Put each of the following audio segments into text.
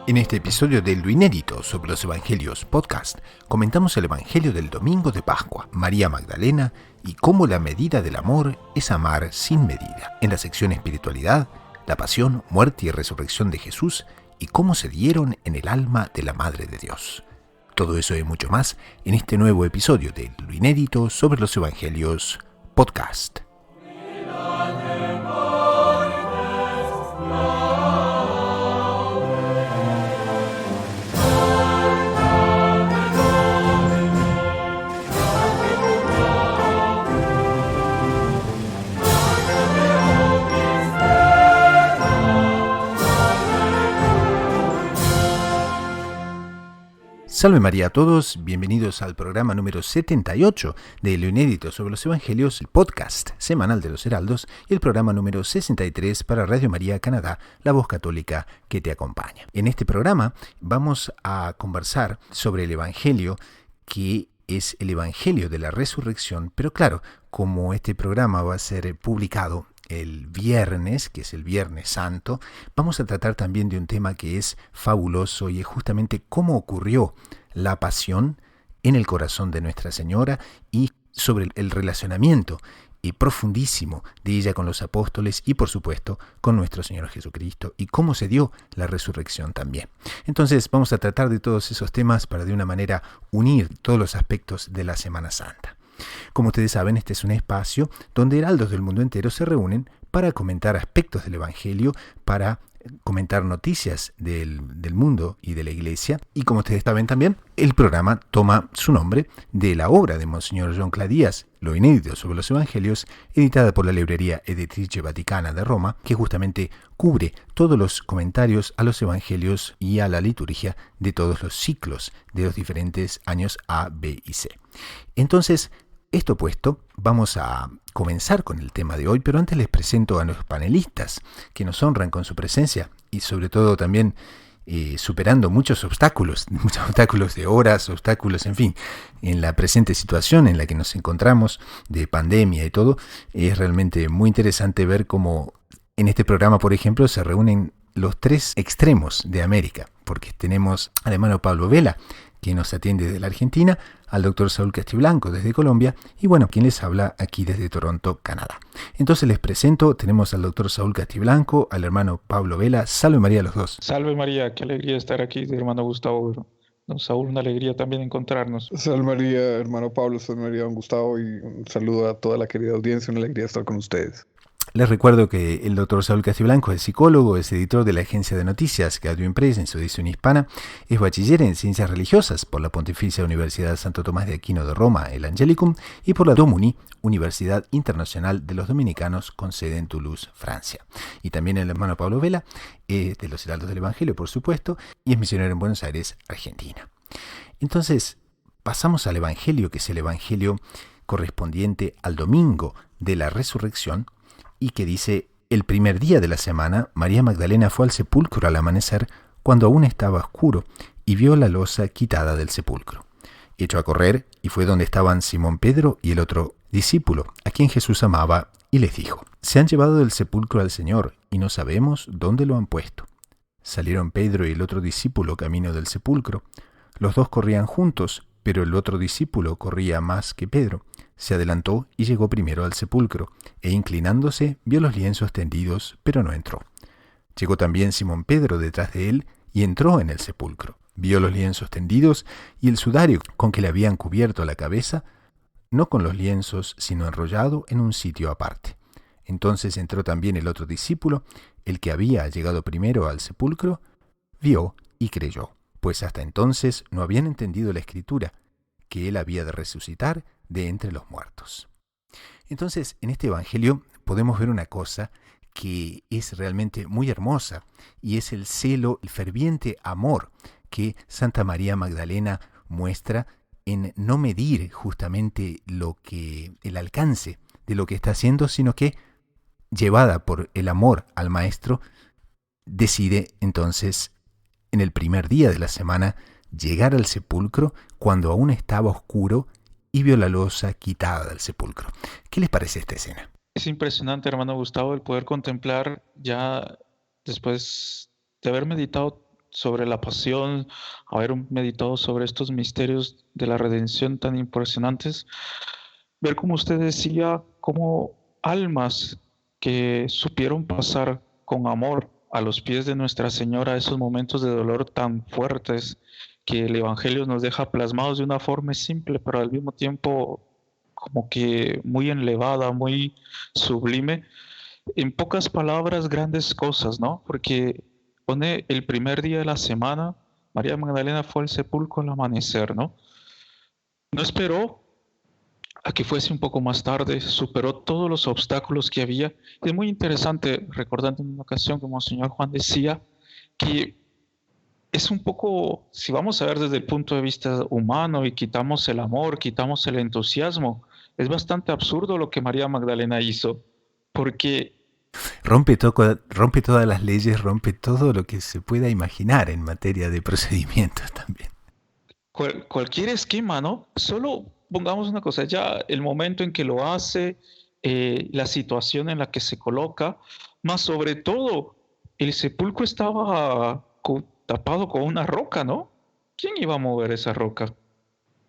En este episodio de Lo Inédito sobre los Evangelios podcast, comentamos el Evangelio del Domingo de Pascua, María Magdalena y cómo la medida del amor es amar sin medida. En la sección Espiritualidad, la pasión, muerte y resurrección de Jesús y cómo se dieron en el alma de la Madre de Dios. Todo eso y mucho más en este nuevo episodio de Lo Inédito sobre los Evangelios podcast. Salve María a todos, bienvenidos al programa número 78 de Lo Inédito sobre los Evangelios, el podcast semanal de los Heraldos, y el programa número 63 para Radio María Canadá, la voz católica que te acompaña. En este programa vamos a conversar sobre el Evangelio que es el Evangelio de la Resurrección, pero claro, como este programa va a ser publicado el viernes, que es el Viernes Santo, vamos a tratar también de un tema que es fabuloso y es justamente cómo ocurrió la pasión en el corazón de Nuestra Señora y sobre el relacionamiento profundísimo de ella con los apóstoles y por supuesto con nuestro Señor Jesucristo y cómo se dio la resurrección también. Entonces vamos a tratar de todos esos temas para de una manera unir todos los aspectos de la Semana Santa. Como ustedes saben, este es un espacio donde heraldos del mundo entero se reúnen para comentar aspectos del Evangelio, para comentar noticias del mundo y de la Iglesia. Y como ustedes saben también, el programa toma su nombre de la obra de Monseñor John Cladías, Lo Inédito sobre los Evangelios, editada por la Librería Editrice Vaticana de Roma, que justamente cubre todos los comentarios a los Evangelios y a la liturgia de todos los ciclos de los diferentes años A, B y C. Entonces, esto puesto, vamos a comenzar con el tema de hoy, pero antes les presento a los panelistas que nos honran con su presencia y sobre todo también superando muchos obstáculos de horas, obstáculos, en fin, en la presente situación en la que nos encontramos de pandemia y todo. Es realmente muy interesante ver cómo en este programa, por ejemplo, se reúnen los tres extremos de América, porque tenemos al hermano Pablo Vela, que nos atiende desde la Argentina, al doctor Saúl Castiblanco desde Colombia, y bueno, quien les habla aquí desde Toronto, Canadá. Entonces les presento, tenemos al doctor Saúl Castiblanco, al hermano Pablo Vela. Salve María a los dos. Salve María, qué alegría estar aquí, hermano Gustavo. Don Saúl, una alegría también encontrarnos. Salve María, hermano Pablo, salve María, don Gustavo, y un saludo a toda la querida audiencia, una alegría estar con ustedes. Les recuerdo que el doctor Saúl Castiblanco es psicólogo, es editor de la agencia de noticias Gaudium Impress en su edición hispana, es bachiller en Ciencias Religiosas por la Pontificia Universidad Santo Tomás de Aquino de Roma, el Angelicum, y por la Domuni, Universidad Internacional de los Dominicanos, con sede en Toulouse, Francia. Y también el hermano Pablo Vela, de los Heraldos del Evangelio, por supuesto, y es misionero en Buenos Aires, Argentina. Entonces, pasamos al Evangelio, que es el Evangelio correspondiente al domingo de la Resurrección, y que dice: el primer día de la semana, María Magdalena fue al sepulcro al amanecer, cuando aún estaba oscuro, y vio la losa quitada del sepulcro. Echó a correr, y fue donde estaban Simón Pedro y el otro discípulo, a quien Jesús amaba, y les dijo: se han llevado del sepulcro al Señor, y no sabemos dónde lo han puesto. Salieron Pedro y el otro discípulo camino del sepulcro. Los dos corrían juntos, pero el otro discípulo corría más que Pedro. Se adelantó y llegó primero al sepulcro, e inclinándose vio los lienzos tendidos, pero no entró. Llegó también Simón Pedro detrás de él, y entró en el sepulcro. Vio los lienzos tendidos y el sudario con que le habían cubierto la cabeza, no con los lienzos, sino enrollado en un sitio aparte. Entonces entró también el otro discípulo, el que había llegado primero al sepulcro, vio y creyó, pues hasta entonces no habían entendido la Escritura, que él había de resucitar de entre los muertos. Entonces, en este Evangelio podemos ver una cosa que es realmente muy hermosa, y es el celo, el ferviente amor que Santa María Magdalena muestra en no medir justamente el alcance de lo que está haciendo, sino que, llevada por el amor al Maestro, decide entonces, en el primer día de la semana, llegar al sepulcro cuando aún estaba oscuro y vio la losa quitada del sepulcro. ¿Qué les parece esta escena? Es impresionante, hermano Gustavo, el poder contemplar ya después de haber meditado sobre la pasión, haber meditado sobre estos misterios de la redención tan impresionantes, ver como usted decía, como almas que supieron pasar con amor a los pies de Nuestra Señora esos momentos de dolor tan fuertes que el Evangelio nos deja plasmados de una forma simple, pero al mismo tiempo como que muy elevada, muy sublime. En pocas palabras, grandes cosas, ¿no? Porque pone el primer día de la semana, María Magdalena fue al sepulcro al amanecer, ¿no? No esperó a que fuese un poco más tarde, superó todos los obstáculos que había. Es muy interesante, recordando en una ocasión, como el señor Juan decía, que es un poco, si vamos a ver desde el punto de vista humano y quitamos el amor, quitamos el entusiasmo, es bastante absurdo lo que María Magdalena hizo, porque Rompe todas las leyes, rompe todo lo que se pueda imaginar en materia de procedimientos también. cualquier esquema, ¿no? Solo pongamos una cosa, ya el momento en que lo hace, la situación en la que se coloca, más sobre todo, el sepulcro estaba tapado con una roca, ¿no? ¿Quién iba a mover esa roca?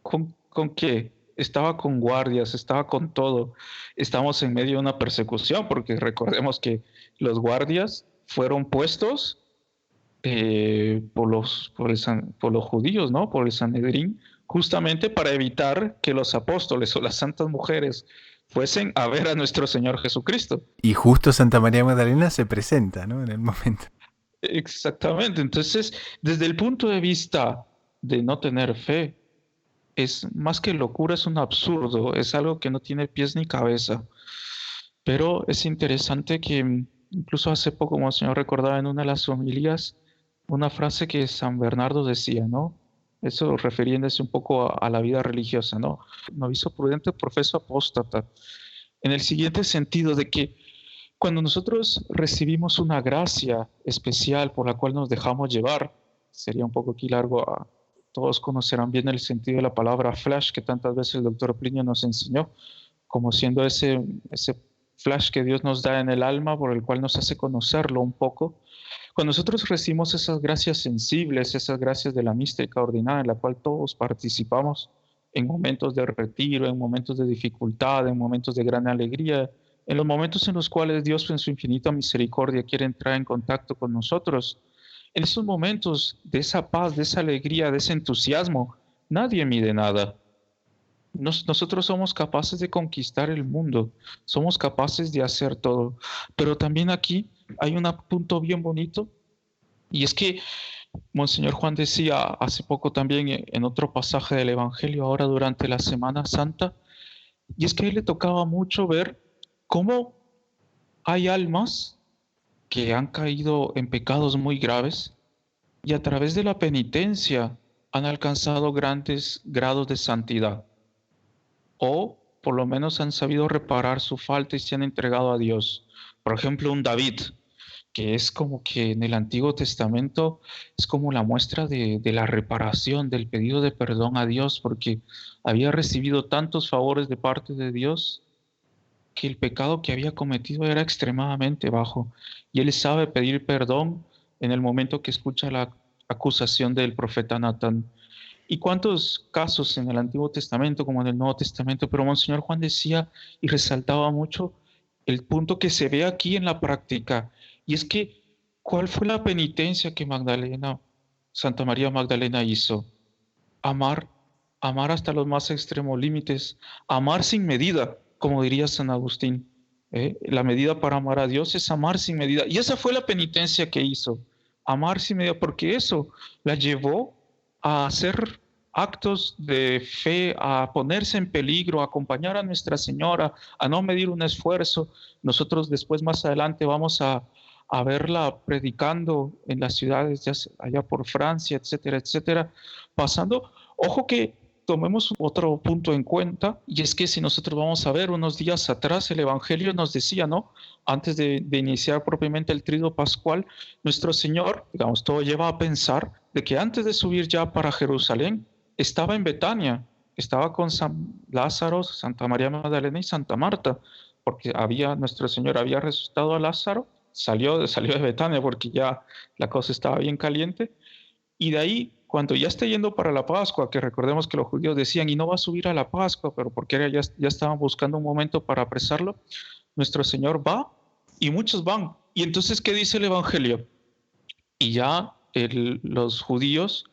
¿Con qué? Estaba con guardias, estaba con todo. Estamos en medio de una persecución, porque recordemos que los guardias fueron puestos por los judíos, ¿no? Por el Sanedrín, justamente para evitar que los apóstoles o las santas mujeres fuesen a ver a nuestro Señor Jesucristo. Y justo Santa María Magdalena se presenta, ¿no? En el momento. Exactamente. Entonces, desde el punto de vista de no tener fe, es más que locura, es un absurdo, es algo que no tiene pies ni cabeza. Pero es interesante que incluso hace poco, como el Señor recordaba en una de las homilías, una frase que San Bernardo decía, ¿no? Eso refiriéndose un poco a la vida religiosa, ¿no? Novicio prudente, profeso apóstata. En el siguiente sentido de que cuando nosotros recibimos una gracia especial por la cual nos dejamos llevar, sería un poco aquí largo, todos conocerán bien el sentido de la palabra flash que tantas veces el doctor Plinio nos enseñó, como siendo ese flash que Dios nos da en el alma por el cual nos hace conocerlo un poco. Cuando nosotros recibimos esas gracias sensibles, esas gracias de la mística ordinaria en la cual todos participamos en momentos de retiro, en momentos de dificultad, en momentos de gran alegría, en los momentos en los cuales Dios en su infinita misericordia quiere entrar en contacto con nosotros, en esos momentos de esa paz, de esa alegría, de ese entusiasmo, nadie mide nada. Nosotros somos capaces de conquistar el mundo, somos capaces de hacer todo, pero también aquí hay un punto bien bonito, y es que Monseñor Juan decía hace poco también en otro pasaje del Evangelio, ahora durante la Semana Santa, y es que a él le tocaba mucho ver cómo hay almas que han caído en pecados muy graves y a través de la penitencia han alcanzado grandes grados de santidad, o por lo menos han sabido reparar su falta y se han entregado a Dios. Por ejemplo, un David, que es como que en el Antiguo Testamento es como la muestra de la reparación, del pedido de perdón a Dios, porque había recibido tantos favores de parte de Dios que el pecado que había cometido era extremadamente bajo. Y él sabe pedir perdón en el momento que escucha la acusación del profeta Natán. ¿Y cuántos casos en el Antiguo Testamento como en el Nuevo Testamento? Pero Monseñor Juan decía y resaltaba mucho el punto que se ve aquí en la práctica, y es que, ¿cuál fue la penitencia que Santa María Magdalena hizo? Amar, amar hasta los más extremos límites, amar sin medida, como diría San Agustín. La medida para amar a Dios es amar sin medida. Y esa fue la penitencia que hizo, amar sin medida, porque eso la llevó a hacer actos de fe, a ponerse en peligro, a acompañar a Nuestra Señora, a no medir un esfuerzo. Nosotros después, más adelante, vamos a verla predicando en las ciudades allá por Francia, etcétera, etcétera, pasando. Ojo que tomemos otro punto en cuenta, y es que si nosotros vamos a ver unos días atrás, el Evangelio nos decía, ¿no? Antes de iniciar propiamente el triduo pascual, nuestro Señor, digamos, todo lleva a pensar de que antes de subir ya para Jerusalén, estaba en Betania, estaba con San Lázaro, Santa María Magdalena y Santa Marta, porque nuestro Señor había resucitado a Lázaro salió de Betania porque ya la cosa estaba bien caliente. Y de ahí, cuando ya está yendo para la Pascua, que recordemos que los judíos decían, y no va a subir a la Pascua, pero porque ya estaban buscando un momento para apresarlo, nuestro Señor va y muchos van. Y entonces, ¿qué dice el Evangelio? Y ya los judíos,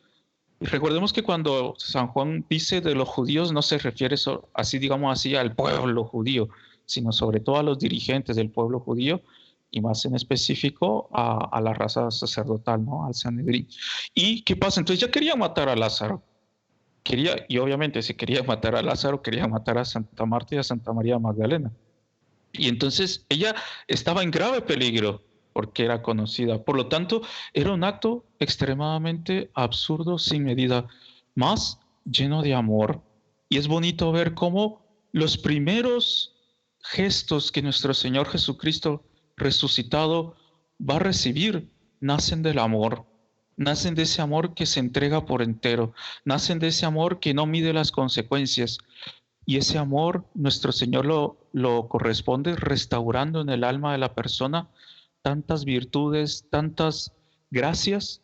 recordemos que cuando San Juan dice de los judíos, no se refiere así, digamos así, al pueblo judío, sino sobre todo a los dirigentes del pueblo judío, y más en específico a la raza sacerdotal, ¿no? Al Sanedrín. ¿Y qué pasa? Entonces ya querían matar a Lázaro. Y obviamente si querían matar a Lázaro, querían matar a Santa Marta y a Santa María Magdalena. Y entonces ella estaba en grave peligro porque era conocida. Por lo tanto, era un acto extremadamente absurdo, sin medida, más lleno de amor. Y es bonito ver cómo los primeros gestos que nuestro Señor Jesucristo resucitado va a recibir nacen del amor, nacen de ese amor que se entrega por entero, nacen de ese amor que no mide las consecuencias. Y ese amor nuestro Señor lo corresponde restaurando en el alma de la persona tantas virtudes, tantas gracias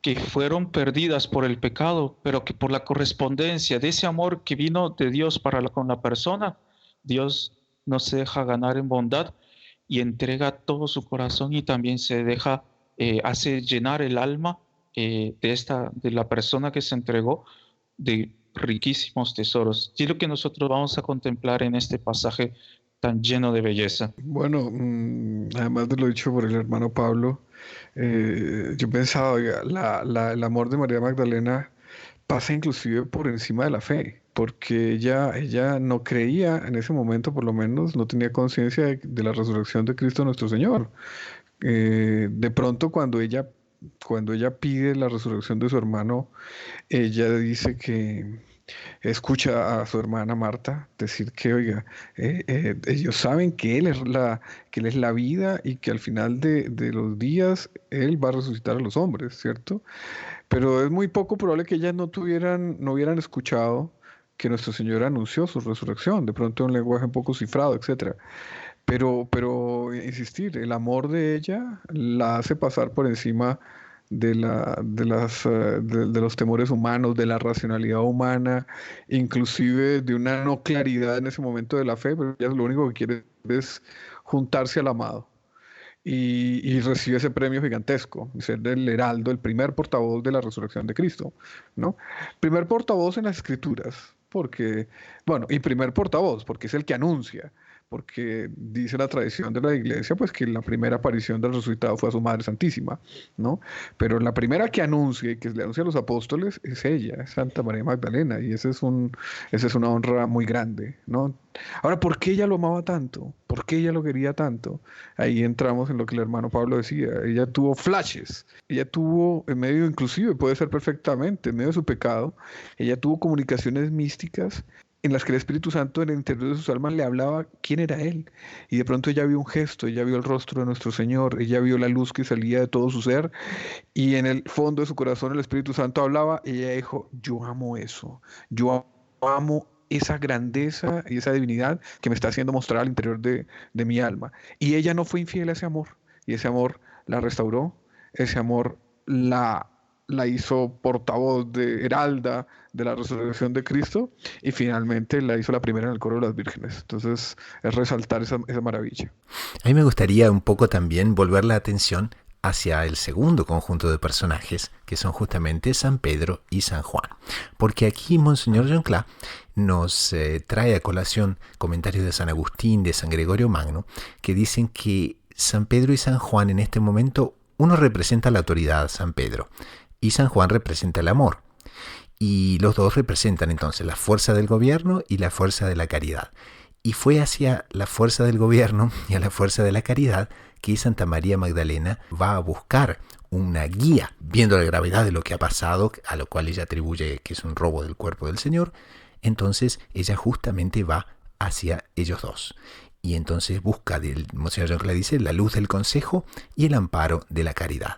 que fueron perdidas por el pecado, pero que por la correspondencia de ese amor que vino de Dios con la persona, Dios no se deja ganar en bondad y entrega todo su corazón y también se deja, hace llenar el alma de la persona que se entregó de riquísimos tesoros. Y es lo que nosotros vamos a contemplar en este pasaje tan lleno de belleza. Bueno, además de lo dicho por el hermano Pablo, yo pensaba, oiga, el amor de María Magdalena pasa inclusive por encima de la fe, porque ella no creía en ese momento, por lo menos, no tenía conciencia de la resurrección de Cristo nuestro Señor. De pronto, cuando ella pide la resurrección de su hermano, ella dice que escucha a su hermana Marta decir que, oiga, ellos saben que que él es la vida y que al final de los días Él va a resucitar a los hombres, ¿cierto? Pero es muy poco probable que ellas no hubieran escuchado que nuestro Señor anunció su resurrección, de pronto un lenguaje un poco cifrado, etcétera. Pero insistir, el amor de ella la hace pasar por encima de los temores humanos, de la racionalidad humana, inclusive de una no claridad en ese momento de la fe, pero ella lo único que quiere es juntarse al amado. Y recibe ese premio gigantesco, ser el heraldo, el primer portavoz de la resurrección de Cristo, ¿no? Primer portavoz en las Escrituras, porque, bueno, y primer portavoz, porque es el que anuncia, porque dice la tradición de la iglesia, pues que la primera aparición del resucitado fue a su Madre Santísima, ¿no? Pero la primera que anuncia y que le anuncia a los apóstoles es ella, es Santa María Magdalena, y esa es una honra muy grande, ¿no? Ahora, ¿por qué ella lo amaba tanto? ¿Por qué ella lo quería tanto? Ahí entramos en lo que el hermano Pablo decía. Ella tuvo flashes, ella tuvo, en medio inclusive, puede ser perfectamente, en medio de su pecado, ella tuvo comunicaciones místicas en las que el Espíritu Santo en el interior de sus almas le hablaba quién era Él. Y de pronto ella vio un gesto, ella vio el rostro de nuestro Señor, ella vio la luz que salía de todo su ser, y en el fondo de su corazón el Espíritu Santo hablaba, y ella dijo, yo amo eso, yo amo esa grandeza y esa divinidad que me está haciendo mostrar al interior de mi alma. Y ella no fue infiel a ese amor, y ese amor la restauró, ese amor la hizo portavoz de heralda de la resurrección de Cristo, y finalmente la hizo la primera en el coro de las vírgenes. Entonces es resaltar esa maravilla. A mí me gustaría un poco también volver la atención hacia el segundo conjunto de personajes, que son justamente San Pedro y San Juan. Porque aquí Monseñor Jonclá nos trae a colación comentarios de San Agustín, de San Gregorio Magno, que dicen que San Pedro y San Juan en este momento, uno representa la autoridad, San Pedro, y San Juan representa el amor. Y los dos representan entonces la fuerza del gobierno y la fuerza de la caridad. Y fue hacia la fuerza del gobierno y a la fuerza de la caridad que Santa María Magdalena va a buscar una guía, viendo la gravedad de lo que ha pasado, a lo cual ella atribuye que es un robo del cuerpo del Señor. Entonces ella justamente va hacia ellos dos. Y entonces busca, Monseñor Jonclá dice, la luz del consejo y el amparo de la caridad.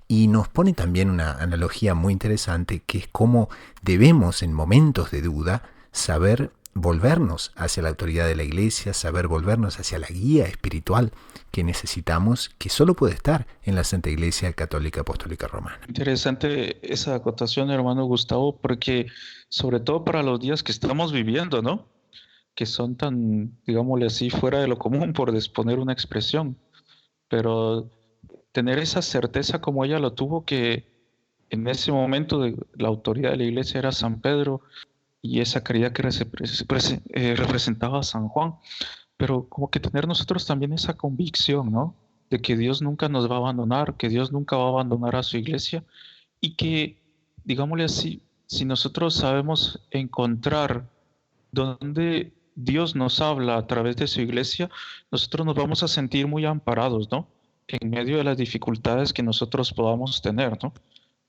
Y nos pone también una analogía muy interesante, que es cómo debemos en momentos de duda saber volvernos hacia la autoridad de la Iglesia, saber volvernos hacia la guía espiritual que necesitamos, que solo puede estar en la Santa Iglesia Católica Apostólica Romana. Interesante esa acotación, hermano Gustavo, porque sobre todo para los días que estamos viviendo, ¿no? Que son tan, digámosle así, fuera de lo común, por disponer una expresión. Pero tener esa certeza como ella lo tuvo, que en ese momento la autoridad de la iglesia era San Pedro, y esa caridad que representaba a San Juan, pero como que tener nosotros también esa convicción, ¿no? De que Dios nunca nos va a abandonar, que Dios nunca va a abandonar a su iglesia, y que, digámosle así, si nosotros sabemos encontrar donde Dios nos habla a través de su iglesia, nosotros nos vamos a sentir muy amparados, ¿no? En medio de las dificultades que nosotros podamos tener, ¿no?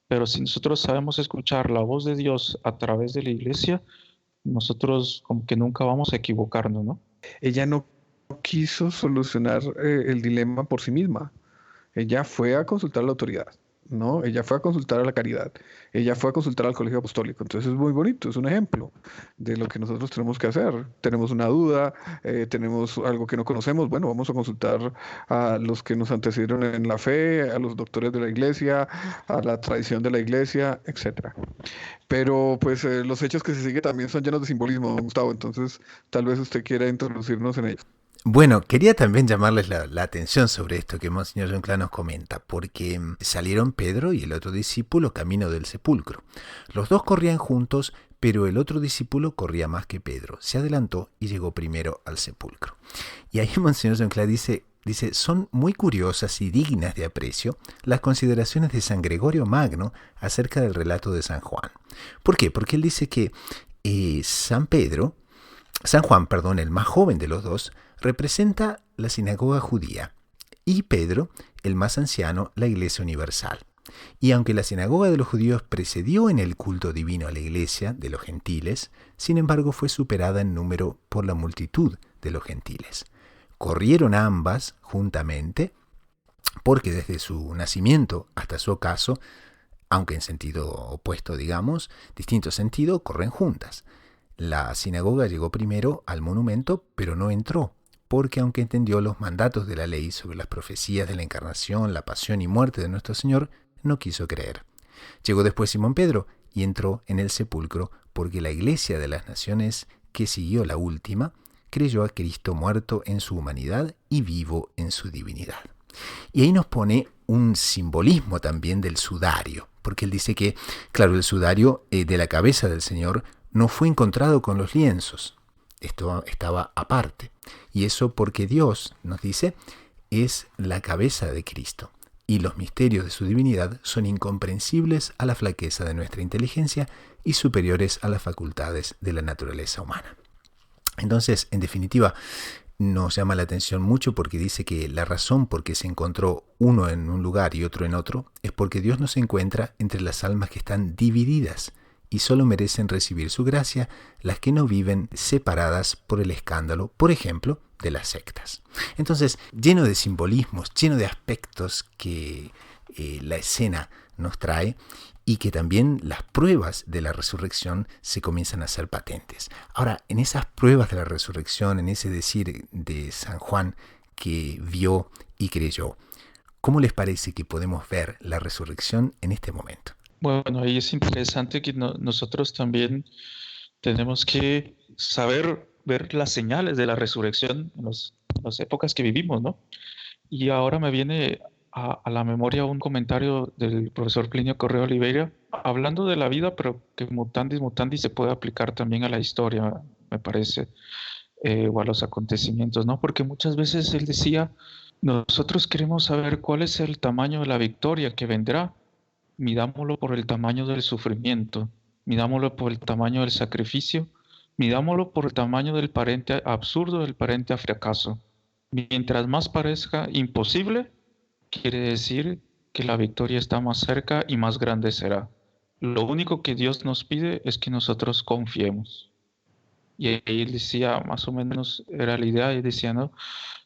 Pero si nosotros sabemos escuchar la voz de Dios a través de la iglesia, nosotros como que nunca vamos a equivocarnos, ¿no? Ella no quiso solucionar el dilema por sí misma. Ella fue a consultar a la autoridad, ¿no? Ella fue a consultar a la caridad, ella fue a consultar al colegio apostólico. Entonces es muy bonito, es un ejemplo de lo que nosotros tenemos que hacer. Tenemos una duda, tenemos algo que no conocemos, bueno, vamos a consultar a los que nos antecedieron en la fe, a los doctores de la iglesia, a la tradición de la iglesia, etcétera. Pero pues los hechos que se siguen también son llenos de simbolismo, Gustavo, entonces tal vez usted quiera introducirnos en ellos. Bueno, quería también llamarles la atención sobre esto que Monseñor John Cla nos comenta, porque salieron Pedro y el otro discípulo camino del sepulcro. Los dos corrían juntos, pero el otro discípulo corría más que Pedro. Se adelantó y llegó primero al sepulcro. Y ahí Monseñor John Cla dice, son muy curiosas y dignas de aprecio las consideraciones de San Gregorio Magno acerca del relato de San Juan. ¿Por qué? Porque él dice que San Juan, el más joven de los dos, representa la sinagoga judía y Pedro, el más anciano, la iglesia universal. Y aunque la sinagoga de los judíos precedió en el culto divino a la iglesia de los gentiles, sin embargo fue superada en número por la multitud de los gentiles. Corrieron ambas juntamente porque desde su nacimiento hasta su ocaso, aunque en sentido opuesto, digamos, distinto sentido, corren juntas. La sinagoga llegó primero al monumento, pero no entró, porque aunque entendió los mandatos de la ley sobre las profecías de la encarnación, la pasión y muerte de nuestro Señor, no quiso creer. Llegó después Simón Pedro y entró en el sepulcro, porque la iglesia de las naciones, que siguió la última, creyó a Cristo muerto en su humanidad y vivo en su divinidad. Y ahí nos pone un simbolismo también del sudario, porque él dice que, claro, el sudario de la cabeza del Señor no fue encontrado con los lienzos. Esto estaba aparte. Y eso porque Dios, nos dice, es la cabeza de Cristo. Y los misterios de su divinidad son incomprensibles a la flaqueza de nuestra inteligencia y superiores a las facultades de la naturaleza humana. Entonces, en definitiva, nos llama la atención mucho porque dice que la razón por qué se encontró uno en un lugar y otro en otro es porque Dios no se encuentra entre las almas que están divididas, y solo merecen recibir su gracia las que no viven separadas por el escándalo, por ejemplo, de las sectas. Entonces, lleno de simbolismos, lleno de aspectos que la escena nos trae y que también las pruebas de la resurrección se comienzan a hacer patentes. Ahora, en esas pruebas de la resurrección, en ese decir de San Juan que vio y creyó, ¿cómo les parece que podemos ver la resurrección en este momento? Bueno, ahí es interesante que nosotros también tenemos que saber ver las señales de la resurrección en las épocas que vivimos, ¿no? Y ahora me viene a la memoria un comentario del profesor Plinio Correa Oliveira, hablando de la vida, pero que mutandis mutandis se puede aplicar también a la historia, me parece, o a los acontecimientos, ¿no? Porque muchas veces él decía, nosotros queremos saber cuál es el tamaño de la victoria que vendrá. Midámoslo por el tamaño del sufrimiento, midámoslo por el tamaño del sacrificio, midámoslo por el tamaño del parente absurdo, del parente a fracaso. Mientras más parezca imposible, quiere decir que la victoria está más cerca y más grande será. Lo único que Dios nos pide es que nosotros confiemos. Y ahí él decía, más o menos era la idea, y decía, ¿no?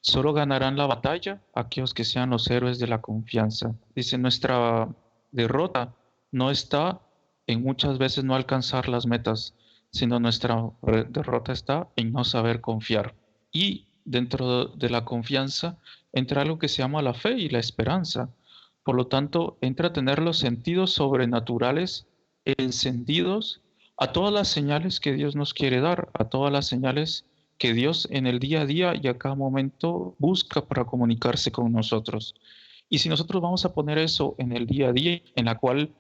Solo ganarán la batalla aquellos que sean los héroes de la confianza. Dice, nuestra derrota no está en muchas veces no alcanzar las metas, sino nuestra derrota está en no saber confiar. Y dentro de la confianza entra algo que se llama la fe y la esperanza. Por lo tanto, entra a tener los sentidos sobrenaturales encendidos a todas las señales que Dios nos quiere dar, a todas las señales que Dios en el día a día y a cada momento busca para comunicarse con nosotros. Y si nosotros vamos a poner eso en el día a día, en la cual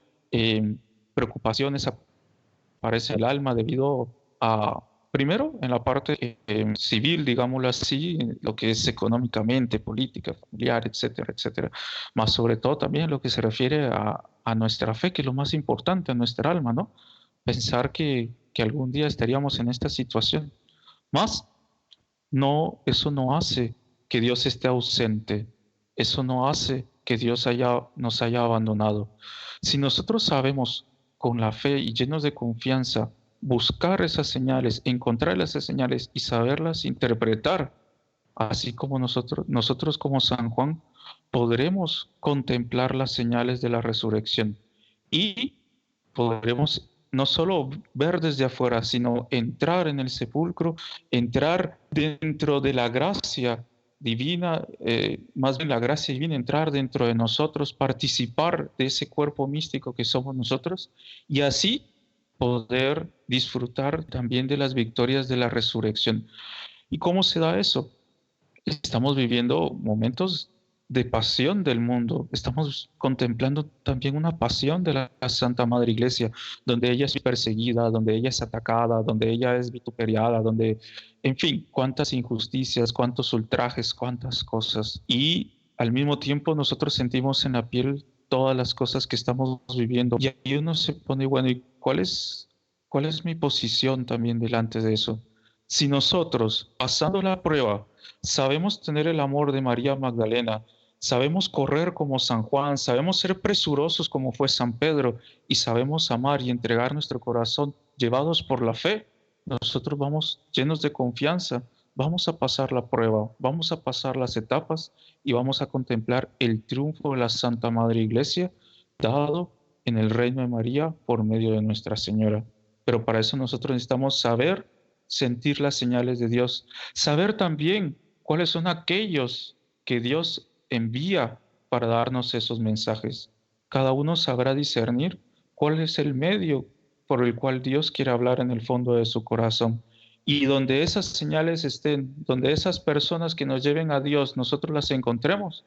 preocupaciones aparece el alma debido a, primero, en la parte civil, digámoslo así, lo que es económicamente, política, familiar, etcétera, etcétera, más sobre todo también lo que se refiere a nuestra fe, que es lo más importante, a nuestra alma, ¿no? Pensar que algún día estaríamos en esta situación. Más, no, eso no hace que Dios esté ausente, eso no hace que Dios nos haya abandonado. Si nosotros sabemos con la fe y llenos de confianza buscar esas señales, encontrar esas señales y saberlas interpretar, así como nosotros como San Juan, podremos contemplar las señales de la resurrección y podremos no solo ver desde afuera, sino entrar en el sepulcro, entrar dentro de la gracia divina, más bien la gracia divina, entrar dentro de nosotros, participar de ese cuerpo místico que somos nosotros y así poder disfrutar también de las victorias de la resurrección. ¿Y cómo se da eso? Estamos viviendo momentos de pasión del mundo. Estamos contemplando también una pasión de la Santa Madre Iglesia, donde ella es perseguida, donde ella es atacada, donde ella es vituperiada, donde, en fin, cuántas injusticias, cuántos ultrajes, cuántas cosas. Y al mismo tiempo nosotros sentimos en la piel todas las cosas que estamos viviendo. Y ahí uno se pone, bueno, ¿y cuál es mi posición también delante de eso? Si nosotros, pasando la prueba, sabemos tener el amor de María Magdalena, sabemos correr como San Juan, sabemos ser presurosos como fue San Pedro y sabemos amar y entregar nuestro corazón llevados por la fe, nosotros vamos llenos de confianza, vamos a pasar la prueba, vamos a pasar las etapas y vamos a contemplar el triunfo de la Santa Madre Iglesia dado en el reino de María por medio de Nuestra Señora. Pero para eso nosotros necesitamos saber sentir las señales de Dios, saber también cuáles son aquellos que Dios envía para darnos esos mensajes. Cada uno sabrá discernir cuál es el medio por el cual Dios quiere hablar en el fondo de su corazón. Y donde esas señales estén, donde esas personas que nos lleven a Dios, nosotros las encontremos,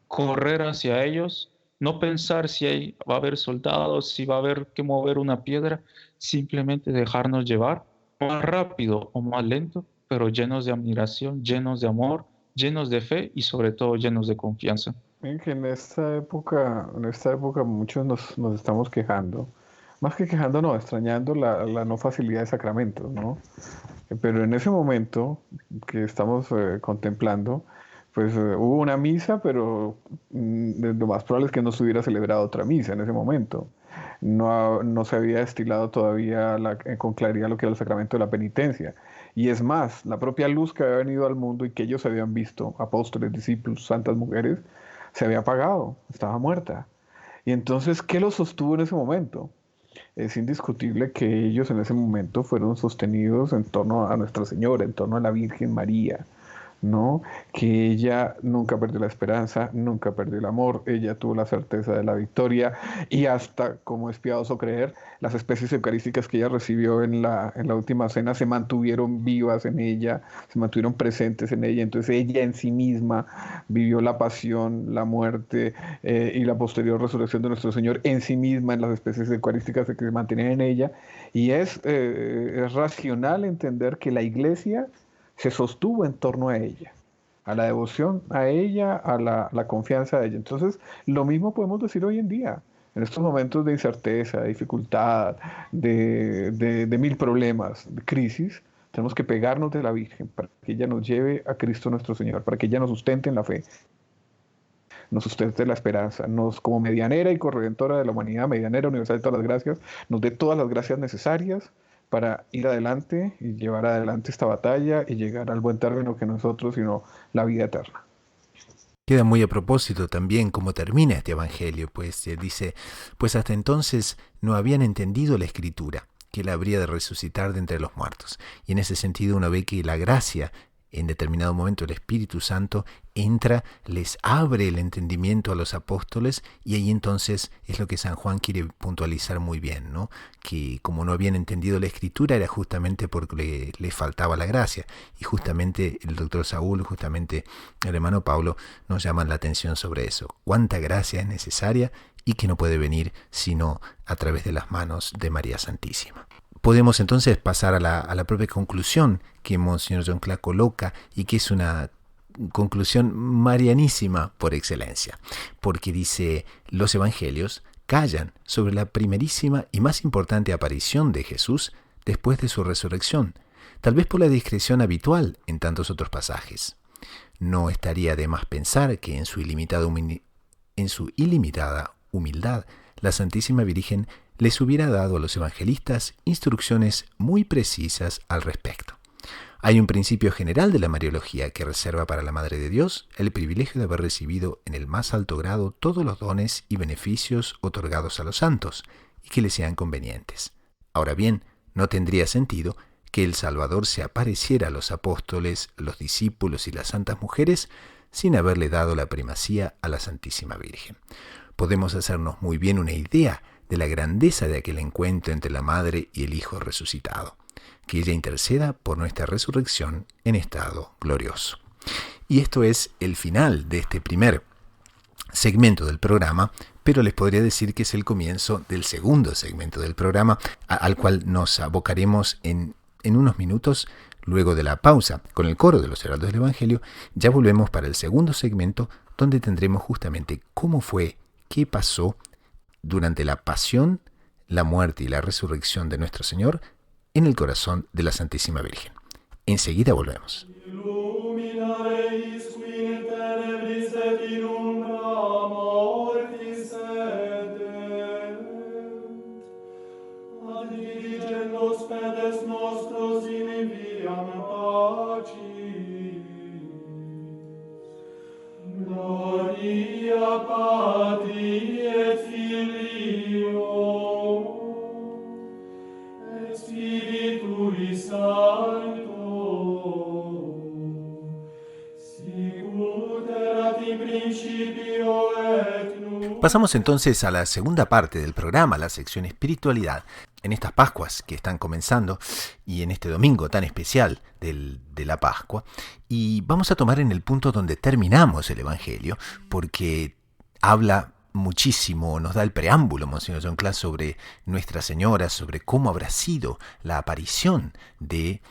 correr hacia ellos, no pensar si va a haber soldados, si va a haber que mover una piedra, simplemente dejarnos llevar más rápido o más lento, pero llenos de admiración, llenos de amor, llenos de fe y sobre todo llenos de confianza. Miren que en esta época muchos nos estamos quejando, más que quejando, no, extrañando la no facilidad de sacramentos, ¿no? Pero en ese momento que estamos contemplando, pues hubo una misa, pero lo más probable es que no se hubiera celebrado otra misa en ese momento. No se había destilado todavía con claridad lo que era el sacramento de la penitencia. Y es más, la propia luz que había venido al mundo y que ellos habían visto, apóstoles, discípulos, santas mujeres, se había apagado, estaba muerta. Y entonces, ¿qué los sostuvo en ese momento? Es indiscutible que ellos en ese momento fueron sostenidos en torno a Nuestra Señora, en torno a la Virgen María, ¿no? Que ella nunca perdió la esperanza, nunca perdió el amor, ella tuvo la certeza de la victoria y hasta, como es piadoso creer, las especies eucarísticas que ella recibió en la última cena se mantuvieron vivas en ella, se mantuvieron presentes en ella, entonces ella en sí misma vivió la pasión, la muerte y la posterior resurrección de nuestro Señor en sí misma en las especies eucarísticas que se mantienen en ella, y es racional entender que la Iglesia se sostuvo en torno a ella, a la devoción a ella, a la confianza a ella. Entonces, lo mismo podemos decir hoy en día, en estos momentos de incerteza, de dificultad, de mil problemas, de crisis, tenemos que pegarnos de la Virgen para que ella nos lleve a Cristo nuestro Señor, para que ella nos sustente en la fe, nos sustente la esperanza, como medianera y corredentora de la humanidad, medianera universal de todas las gracias, nos dé todas las gracias necesarias para ir adelante y llevar adelante esta batalla y llegar al buen término que nosotros, sino la vida eterna. Queda muy a propósito también cómo termina este evangelio, pues dice, pues hasta entonces no habían entendido la escritura, que él habría de resucitar de entre los muertos. Y en ese sentido uno ve que la gracia, en determinado momento el Espíritu Santo entra, les abre el entendimiento a los apóstoles, y ahí entonces es lo que San Juan quiere puntualizar muy bien, ¿no? Que como no habían entendido la Escritura era justamente porque les faltaba la gracia, y justamente el doctor Saúl, justamente el hermano Pablo nos llaman la atención sobre eso. Cuánta gracia es necesaria y que no puede venir sino a través de las manos de María Santísima. Podemos entonces pasar a la propia conclusión que Monseñor John Clark coloca, y que es una conclusión marianísima por excelencia, porque dice: los evangelios callan sobre la primerísima y más importante aparición de Jesús después de su resurrección, tal vez por la discreción habitual en tantos otros pasajes. No estaría de más pensar que en su ilimitada humildad, la Santísima Virgen les hubiera dado a los evangelistas instrucciones muy precisas al respecto. Hay un principio general de la Mariología que reserva para la Madre de Dios el privilegio de haber recibido en el más alto grado todos los dones y beneficios otorgados a los santos, y que les sean convenientes. Ahora bien, no tendría sentido que el Salvador se apareciera a los apóstoles, los discípulos y las santas mujeres sin haberle dado la primacía a la Santísima Virgen. Podemos hacernos muy bien una idea de la grandeza de aquel encuentro entre la Madre y el Hijo resucitado. Que ella interceda por nuestra resurrección en estado glorioso. Y esto es el final de este primer segmento del programa, pero les podría decir que es el comienzo del segundo segmento del programa, al cual nos abocaremos en unos minutos luego de la pausa con el coro de los heraldos del Evangelio. Ya volvemos para el segundo segmento, donde tendremos justamente cómo fue, qué pasó durante la pasión, la muerte y la resurrección de nuestro Señor en el corazón de la Santísima Virgen. Enseguida volvemos. Gloria Patri et Filio et Spiritui Sancto, sicut erat in principio et nunc. Pasamos entonces a la segunda parte del programa, la sección espiritualidad, en estas Pascuas que están comenzando y en este domingo tan especial de la Pascua. Y vamos a tomar en el punto donde terminamos el Evangelio, porque habla muchísimo, nos da el preámbulo, Monseñor John Clark, sobre Nuestra Señora, sobre cómo habrá sido la aparición de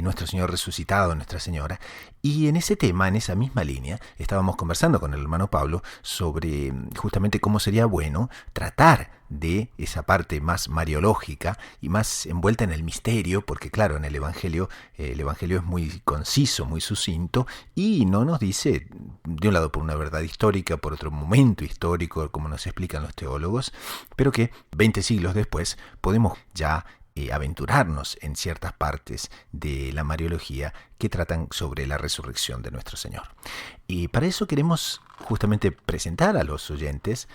nuestro Señor resucitado, Nuestra Señora. Y en ese tema, en esa misma línea, estábamos conversando con el hermano Pablo sobre justamente cómo sería bueno tratar de esa parte más mariológica y más envuelta en el misterio, porque claro, en el Evangelio es muy conciso, muy sucinto, y no nos dice, de un lado por una verdad histórica, por otro momento histórico, como nos explican los teólogos, pero que 20 siglos después podemos ya aventurarnos en ciertas partes de la Mariología que tratan sobre la resurrección de nuestro Señor. Y para eso queremos justamente presentar a los oyentes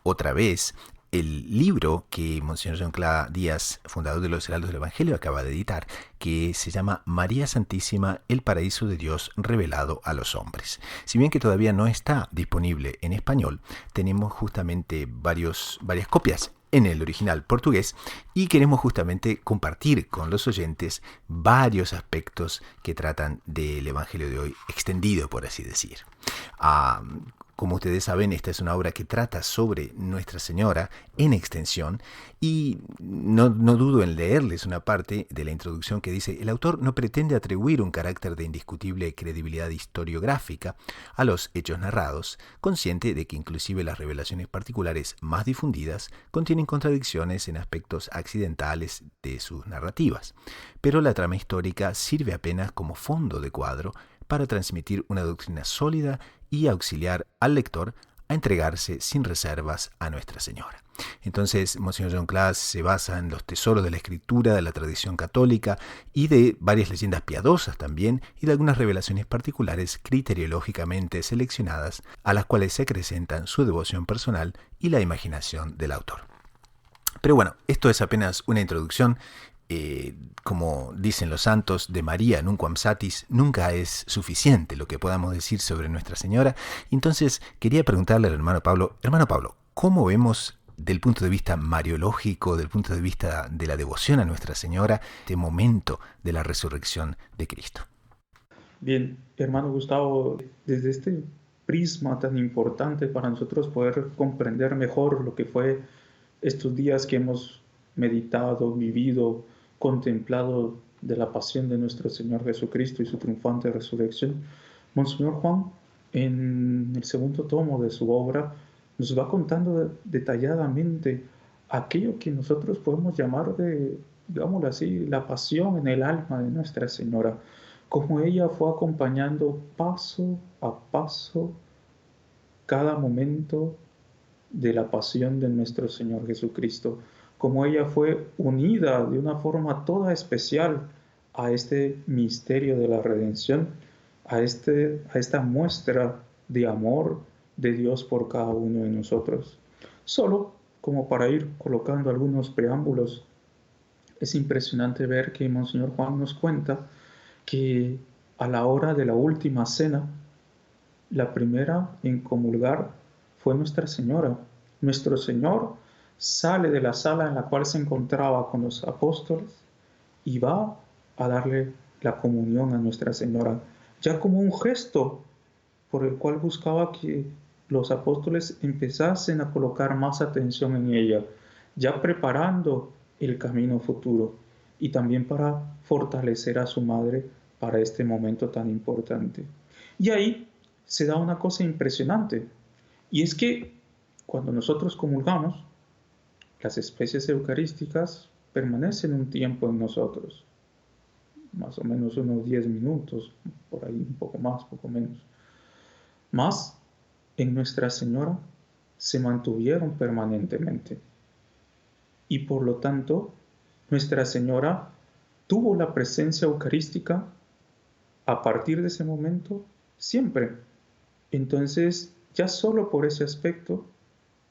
otra vez el libro que Monseñor John Clark Díaz, fundador de los Heraldos del Evangelio, acaba de editar, que se llama María Santísima, el paraíso de Dios revelado a los hombres. Si bien que todavía no está disponible en español, tenemos justamente varias copias en el original portugués, y queremos justamente compartir con los oyentes varios aspectos que tratan del Evangelio de hoy, extendido, por así decir. Como ustedes saben, esta es una obra que trata sobre Nuestra Señora en extensión, y no dudo en leerles una parte de la introducción que dice: el autor no pretende atribuir un carácter de indiscutible credibilidad historiográfica a los hechos narrados, consciente de que inclusive las revelaciones particulares más difundidas contienen contradicciones en aspectos accidentales de sus narrativas. Pero la trama histórica sirve apenas como fondo de cuadro para transmitir una doctrina sólida y auxiliar al lector a entregarse sin reservas a Nuestra Señora. Entonces, Monseñor John Clark se basa en los tesoros de la Escritura, de la tradición católica y de varias leyendas piadosas también, y de algunas revelaciones particulares criteriológicamente seleccionadas, a las cuales se acrecentan su devoción personal y la imaginación del autor. Pero bueno, esto es apenas una introducción. Como dicen los santos, de María nunquam satis, nunca es suficiente lo que podamos decir sobre Nuestra Señora. Entonces quería preguntarle al hermano Pablo, ¿cómo vemos del punto de vista mariológico, del punto de vista de la devoción a Nuestra Señora, este momento de la resurrección de Cristo? Bien, hermano Gustavo, desde este prisma tan importante para nosotros poder comprender mejor lo que fue estos días que hemos meditado, vivido, contemplado de la pasión de nuestro Señor Jesucristo y su triunfante resurrección, Monseñor Juan, en el segundo tomo de su obra, nos va contando detalladamente aquello que nosotros podemos llamar digámoslo así, la pasión en el alma de Nuestra Señora, como ella fue acompañando paso a paso cada momento de la pasión de nuestro Señor Jesucristo, como ella fue unida de una forma toda especial a este misterio de la redención, a esta muestra de amor de Dios por cada uno de nosotros. Solo como para ir colocando algunos preámbulos, es impresionante ver que Monseñor Juan nos cuenta que a la hora de la última cena, la primera en comulgar fue Nuestra Señora. Nuestro Señor sale de la sala en la cual se encontraba con los apóstoles y va a darle la comunión a Nuestra Señora, ya como un gesto por el cual buscaba que los apóstoles empezasen a colocar más atención en ella, ya preparando el camino futuro y también para fortalecer a su madre para este momento tan importante. Y ahí se da una cosa impresionante, y es que cuando nosotros comulgamos, las especies eucarísticas permanecen un tiempo en nosotros, más o menos unos 10 minutos, por ahí un poco más, poco menos. Más en Nuestra Señora se mantuvieron permanentemente. Y por lo tanto, Nuestra Señora tuvo la presencia eucarística a partir de ese momento siempre. Entonces, ya solo por ese aspecto,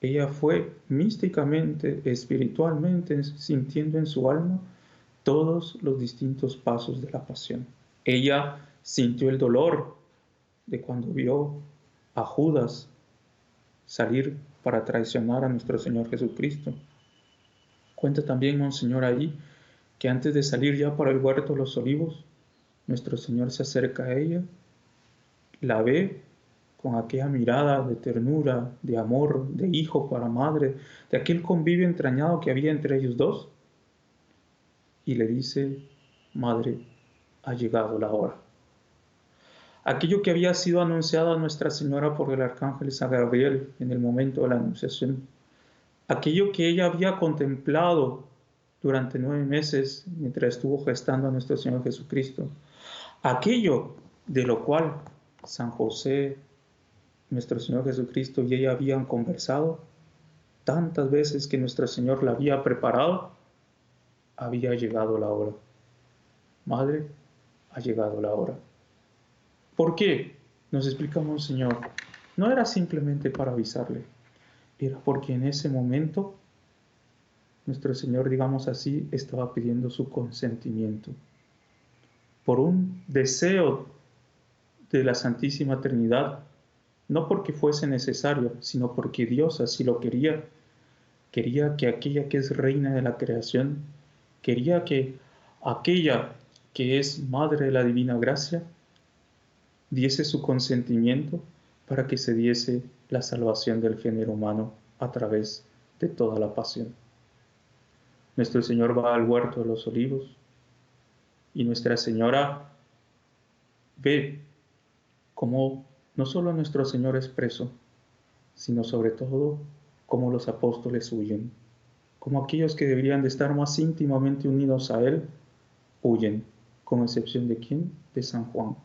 ella fue místicamente, espiritualmente, sintiendo en su alma todos los distintos pasos de la pasión. Ella sintió el dolor de cuando vio a Judas salir para traicionar a nuestro Señor Jesucristo. Cuenta también Monseñor ahí que antes de salir ya para el huerto de los olivos, nuestro Señor se acerca a ella, la ve con aquella mirada de ternura, de amor, de hijo para madre, de aquel convivio entrañado que había entre ellos dos, y le dice: Madre, ha llegado la hora. Aquello que había sido anunciado a Nuestra Señora por el arcángel San Gabriel en el momento de la anunciación, aquello que ella había contemplado durante 9 meses mientras estuvo gestando a nuestro Señor Jesucristo, aquello de lo cual San José, nuestro Señor Jesucristo y ella habían conversado tantas veces que nuestro Señor la había preparado, había llegado la hora. Madre, ha llegado la hora. ¿Por qué? Nos explica Monseñor. No era simplemente para avisarle, era porque en ese momento nuestro Señor, digamos así, estaba pidiendo su consentimiento por un deseo de la Santísima Trinidad, no porque fuese necesario, sino porque Dios así lo quería. Quería que aquella que es reina de la creación, quería que aquella que es madre de la divina gracia, diese su consentimiento para que se diese la salvación del género humano a través de toda la pasión. Nuestro Señor va al huerto de los olivos y Nuestra Señora ve cómo no solo nuestro Señor es preso, sino sobre todo cómo los apóstoles huyen, como aquellos que deberían de estar más íntimamente unidos a Él, huyen, con excepción de ¿quién? De San Juan.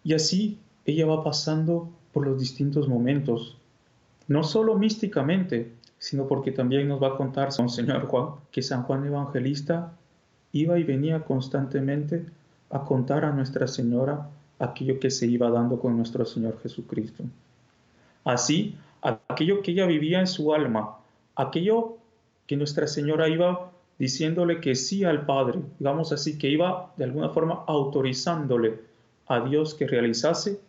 Y así ella va pasando por los distintos momentos, no solo místicamente, sino porque también nos va a contar Monseñor Juan que San Juan Evangelista iba y venía constantemente a contar a Nuestra Señora aquello que se iba dando con nuestro Señor Jesucristo. Así, aquello que ella vivía en su alma, aquello que Nuestra Señora iba diciéndole que sí al Padre, digamos así, que iba de alguna forma autorizándole a Dios que realizase,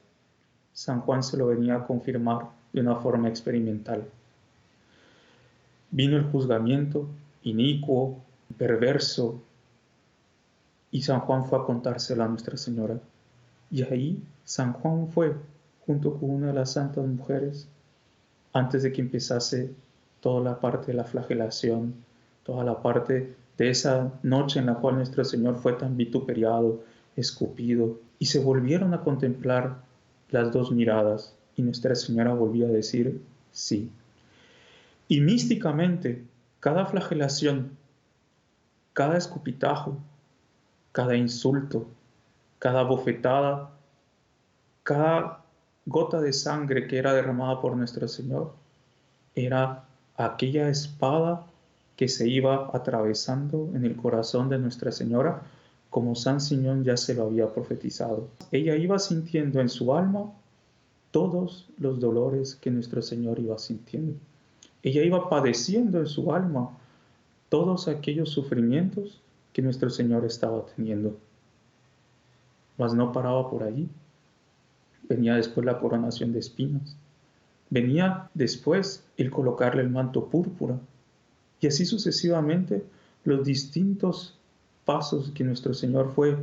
San Juan se lo venía a confirmar de una forma experimental. Vino el juzgamiento inicuo, perverso, y San Juan fue a contárselo a Nuestra Señora. Y ahí San Juan fue, junto con una de las santas mujeres, antes de que empezase toda la parte de la flagelación, toda la parte de esa noche en la cual nuestro Señor fue tan vituperiado, escupido, y se volvieron a contemplar las dos miradas, y Nuestra Señora volvió a decir sí. Y místicamente, cada flagelación, cada escupitajo, cada insulto, cada bofetada, cada gota de sangre que era derramada por nuestro Señor, era aquella espada que se iba atravesando en el corazón de Nuestra Señora, como San Simeón ya se lo había profetizado. Ella iba sintiendo en su alma todos los dolores que nuestro Señor iba sintiendo. Ella iba padeciendo en su alma todos aquellos sufrimientos que nuestro Señor estaba teniendo. Mas no paraba por allí. Venía después la coronación de espinas. Venía después el colocarle el manto púrpura. Y así sucesivamente los distintos pasos que nuestro Señor fue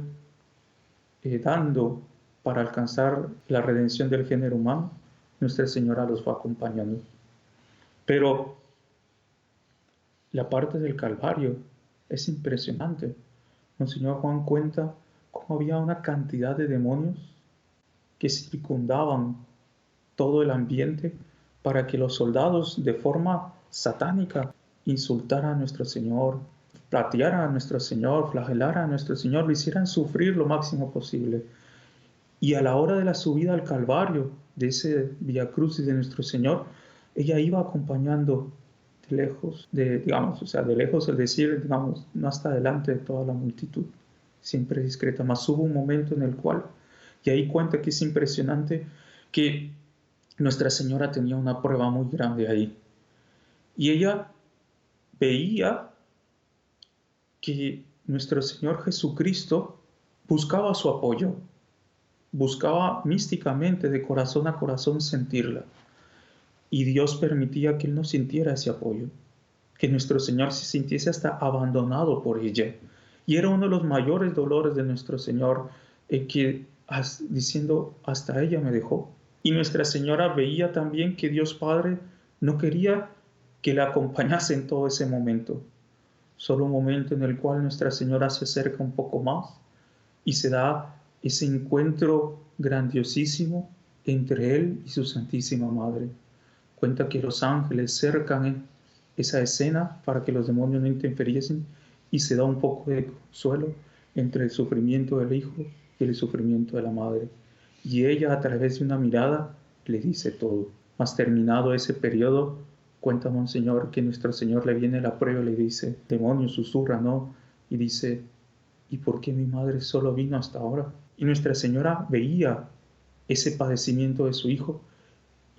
dando para alcanzar la redención del género humano, Nuestra Señora los va acompañando. Pero la parte del Calvario es impresionante. Monseñor Juan cuenta cómo había una cantidad de demonios que circundaban todo el ambiente para que los soldados de forma satánica insultaran a nuestro Señor, platearan a nuestro Señor, flagelaran a nuestro Señor, lo hicieran sufrir lo máximo posible. Y a la hora de la subida al Calvario, de ese Vía Crucis de nuestro Señor, ella iba acompañando de lejos, de lejos, es decir, digamos, no hasta delante de toda la multitud, siempre discreta. Mas hubo un momento en el cual, y ahí cuenta que es impresionante, que Nuestra Señora tenía una prueba muy grande ahí. Y ella veía que nuestro Señor Jesucristo buscaba su apoyo, buscaba místicamente de corazón a corazón sentirla. Y Dios permitía que Él no sintiera ese apoyo, que nuestro Señor se sintiese hasta abandonado por ella. Y era uno de los mayores dolores de nuestro Señor, diciendo, hasta ella me dejó. Y Nuestra Señora veía también que Dios Padre no quería que la acompañase en todo ese momento. Solo un momento en el cual Nuestra Señora se acerca un poco más y se da ese encuentro grandiosísimo entre Él y su Santísima Madre. Cuenta que los ángeles cercan esa escena para que los demonios no interfiriesen y se da un poco de consuelo entre el sufrimiento del Hijo y el sufrimiento de la Madre. Y ella, a través de una mirada, le dice todo. Mas terminado ese periodo, cuenta Monseñor que nuestro Señor le viene la prueba y le dice, demonio, susurra, ¿no? Y dice, ¿y por qué mi madre solo vino hasta ahora? Y Nuestra Señora veía ese padecimiento de su Hijo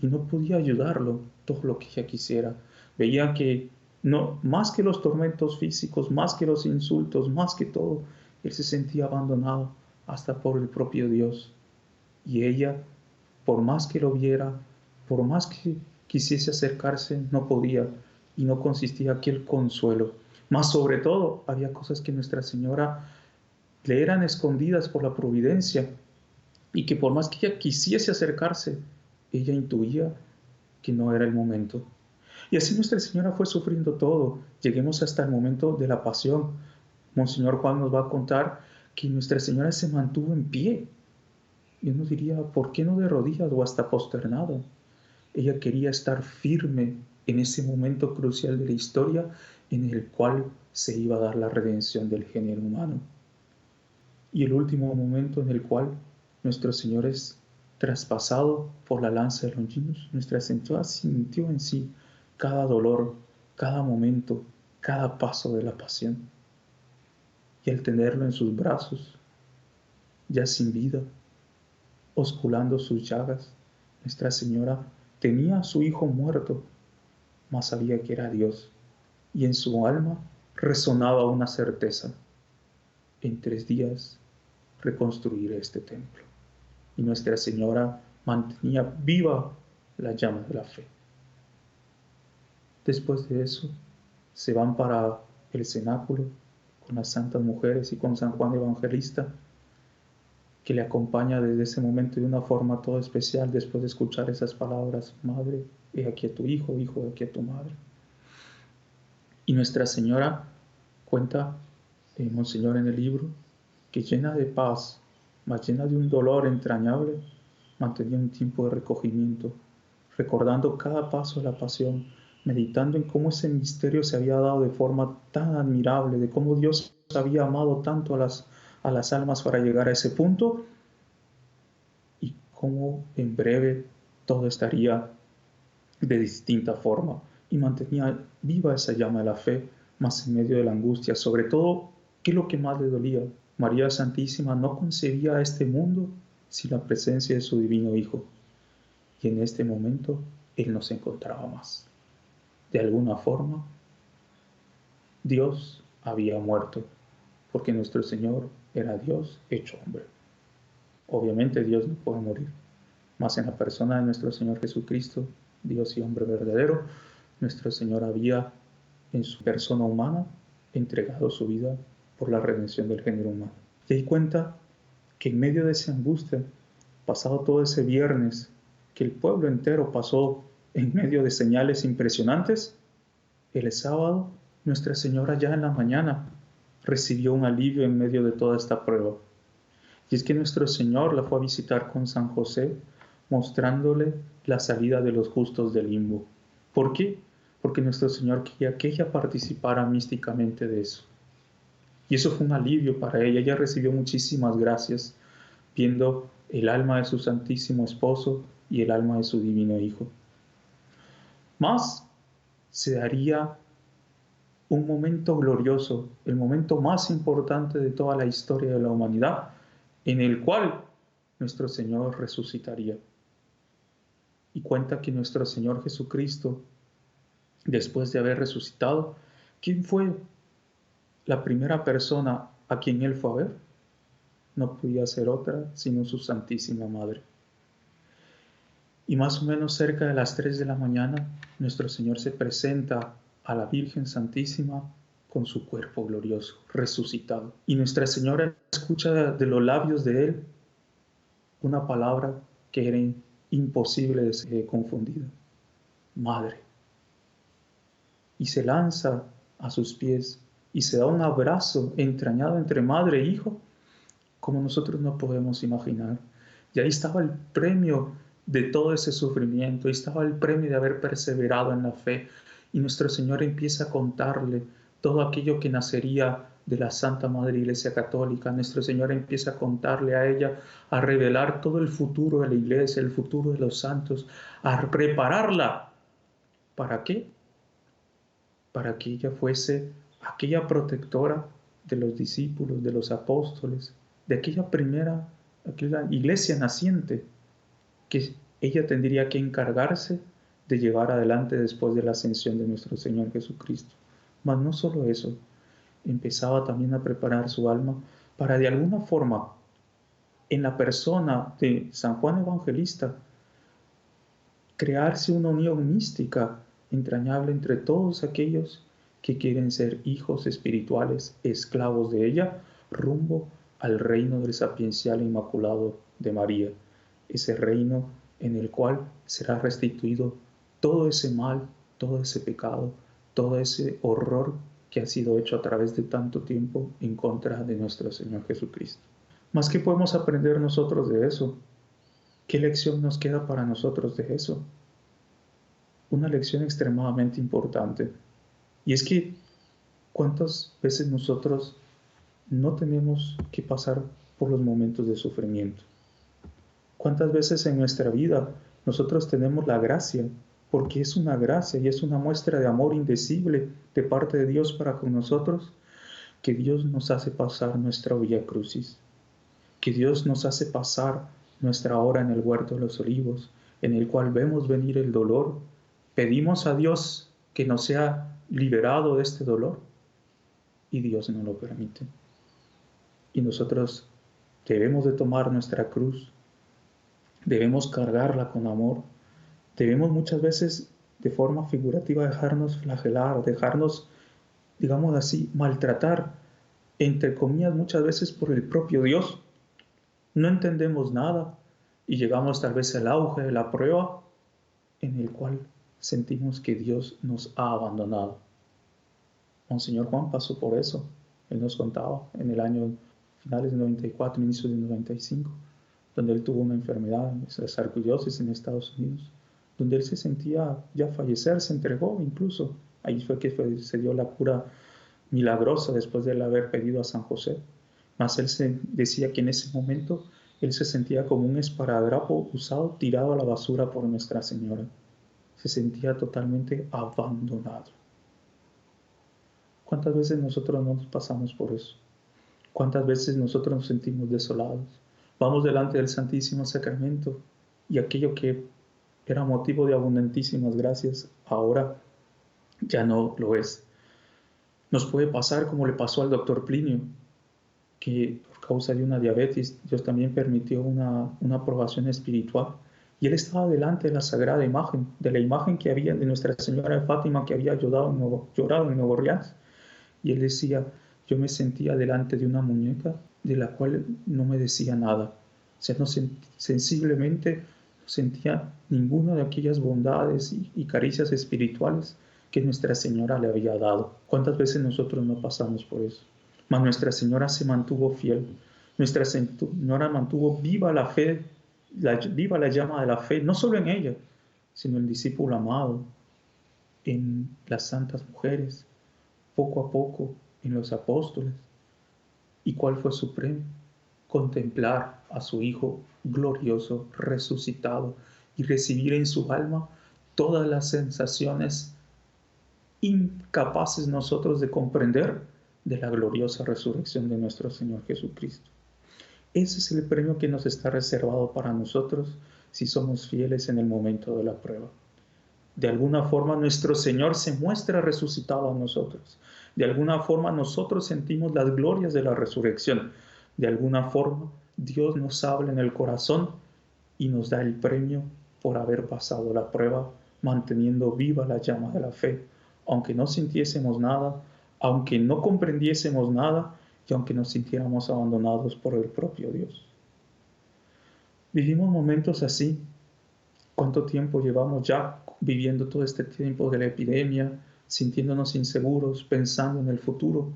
y no podía ayudarlo todo lo que ella quisiera. Veía que no, más que los tormentos físicos, más que los insultos, más que todo, Él se sentía abandonado hasta por el propio Dios. Y ella, por más que lo viera, por más que quisiese acercarse, no podía, y no consistía aquel consuelo. Más sobre todo, había cosas que Nuestra Señora le eran escondidas por la providencia, y que por más que ella quisiese acercarse, ella intuía que no era el momento. Y así Nuestra Señora fue sufriendo todo. Lleguemos hasta el momento de la pasión. Monseñor Juan nos va a contar que Nuestra Señora se mantuvo en pie. Y uno diría, ¿por qué no de rodillas o hasta posternado? Ella quería estar firme en ese momento crucial de la historia en el cual se iba a dar la redención del género humano. Y el último momento en el cual nuestro Señor es traspasado por la lanza de Longinus, Nuestra Señora sintió en sí cada dolor, cada momento, cada paso de la pasión. Y al tenerlo en sus brazos, ya sin vida, osculando sus llagas, Nuestra Señora tenía a su Hijo muerto mas sabía que era Dios, y en su alma resonaba una certeza: en 3 días reconstruiré este templo. Y Nuestra Señora mantenía viva la llama de la fe. Después de eso, se van para el cenáculo con las santas mujeres y con San Juan Evangelista, que le acompaña desde ese momento de una forma todo especial después de escuchar esas palabras: Madre, he aquí a tu hijo, hijo, he aquí a tu madre. Y Nuestra Señora cuenta, Monseñor, en el libro, que llena de paz, mas llena de un dolor entrañable, mantenía un tiempo de recogimiento, recordando cada paso de la pasión, meditando en cómo ese misterio se había dado de forma tan admirable, de cómo Dios había amado tanto a las almas para llegar a ese punto, y cómo en breve todo estaría de distinta forma. Y mantenía viva esa llama de la fe, más en medio de la angustia. Sobre todo, ¿qué es lo que más le dolía? María Santísima no concebía este mundo sin la presencia de su divino Hijo. Y en este momento Él no se encontraba más. De alguna forma, Dios había muerto, porque nuestro Señor era Dios hecho hombre. Obviamente Dios no puede morir, mas en la persona de nuestro Señor Jesucristo, Dios y hombre verdadero, nuestro Señor había, en su persona humana, entregado su vida por la redención del género humano. Y ahí cuenta que en medio de esa angustia, pasado todo ese viernes, que el pueblo entero pasó en medio de señales impresionantes, el sábado, Nuestra Señora ya en la mañana recibió un alivio en medio de toda esta prueba. Y es que nuestro Señor la fue a visitar con San José, mostrándole la salida de los justos del limbo. ¿Por qué? Porque nuestro Señor quería que ella participara místicamente de eso. Y eso fue un alivio para ella. Ella recibió muchísimas gracias, viendo el alma de su Santísimo Esposo y el alma de su Divino Hijo. Más se daría un momento glorioso, el momento más importante de toda la historia de la humanidad, en el cual nuestro Señor resucitaría. Y cuenta que nuestro Señor Jesucristo, después de haber resucitado, ¿quién fue la primera persona a quien Él fue a ver? No podía ser otra sino su Santísima Madre. Y más o menos cerca de las 3 de la mañana, nuestro Señor se presenta a la Virgen Santísima con su cuerpo glorioso, resucitado. Y Nuestra Señora escucha de los labios de Él una palabra que era imposible de ser confundida: Madre. Y se lanza a sus pies y se da un abrazo entrañado entre madre e hijo, como nosotros no podemos imaginar. Y ahí estaba el premio de todo ese sufrimiento, ahí estaba el premio de haber perseverado en la fe. Y nuestro Señor empieza a contarle todo aquello que nacería de la Santa Madre Iglesia Católica. Nuestro Señor empieza a contarle a ella, a revelar todo el futuro de la Iglesia, el futuro de los santos, a prepararla. ¿Para qué? Para que ella fuese aquella protectora de los discípulos, de los apóstoles, de aquella iglesia naciente, que ella tendría que encargarse de llevar adelante después de la ascensión de nuestro Señor Jesucristo. Mas no solo eso, empezaba también a preparar su alma para, de alguna forma, en la persona de San Juan Evangelista, crearse una unión mística entrañable entre todos aquellos que quieren ser hijos espirituales, esclavos de ella, rumbo al reino del sapiencial inmaculado de María, ese reino en el cual será restituido todo ese mal, todo ese pecado, todo ese horror que ha sido hecho a través de tanto tiempo en contra de nuestro Señor Jesucristo. ¿Más qué podemos aprender nosotros de eso? ¿Qué lección nos queda para nosotros de eso? Una lección extremadamente importante. Y es que, ¿cuántas veces nosotros no tenemos que pasar por los momentos de sufrimiento? ¿Cuántas veces en nuestra vida nosotros tenemos la gracia, porque es una gracia y es una muestra de amor indecible de parte de Dios para con nosotros, que Dios nos hace pasar nuestra vía crucis, que Dios nos hace pasar nuestra hora en el huerto de los olivos, en el cual vemos venir el dolor, pedimos a Dios que no sea liberado de este dolor, y Dios no lo permite. Y nosotros debemos de tomar nuestra cruz, debemos cargarla con amor, debemos muchas veces de forma figurativa dejarnos flagelar, dejarnos, digamos así, maltratar, entre comillas, muchas veces por el propio Dios. No entendemos nada y llegamos tal vez al auge de la prueba en el cual sentimos que Dios nos ha abandonado. Monseñor Juan pasó por eso. Él nos contaba en el año finales de 94, inicios de 95, donde él tuvo una enfermedad en la sarcoidosis en Estados Unidos, donde él se sentía ya fallecer, se entregó incluso. Ahí fue que se dio la cura milagrosa después de él haber pedido a San José. Mas él decía que en ese momento él se sentía como un esparadrapo usado, tirado a la basura por Nuestra Señora. Se sentía totalmente abandonado. ¿Cuántas veces nosotros no nos pasamos por eso? ¿Cuántas veces nosotros nos sentimos desolados? Vamos delante del Santísimo Sacramento y aquello que era motivo de abundantísimas gracias, ahora ya no lo es. Nos puede pasar como le pasó al doctor Plinio, que por causa de una diabetes, Dios también permitió una aprobación espiritual. Y él estaba delante de la sagrada imagen, de la imagen que había de Nuestra Señora de Fátima, que había llorado en Nuevo Orleans. Y él decía, yo me sentía delante de una muñeca de la cual no me decía nada. O sea, sensiblemente no sentía ninguna de aquellas bondades y caricias espirituales que Nuestra Señora le había dado. ¿Cuántas veces nosotros no pasamos por eso? Mas Nuestra Señora se mantuvo fiel. Nuestra Señora mantuvo viva la fe, viva la llama de la fe, no solo en ella, sino en el discípulo amado, en las santas mujeres, poco a poco en los apóstoles. ¿Y cuál fue su premio? Contemplar a su Hijo glorioso, resucitado, y recibir en su alma todas las sensaciones incapaces nosotros de comprender de la gloriosa resurrección de nuestro Señor Jesucristo. Ese es el premio que nos está reservado para nosotros si somos fieles en el momento de la prueba. De alguna forma nuestro Señor se muestra resucitado a nosotros. De alguna forma nosotros sentimos las glorias de la resurrección. De alguna forma Dios nos habla en el corazón y nos da el premio por haber pasado la prueba, manteniendo viva la llama de la fe, aunque no sintiésemos nada, aunque no comprendiésemos nada y aunque nos sintiéramos abandonados por el propio Dios. Vivimos momentos así. ¿Cuánto tiempo llevamos ya viviendo todo este tiempo de la epidemia, sintiéndonos inseguros, pensando en el futuro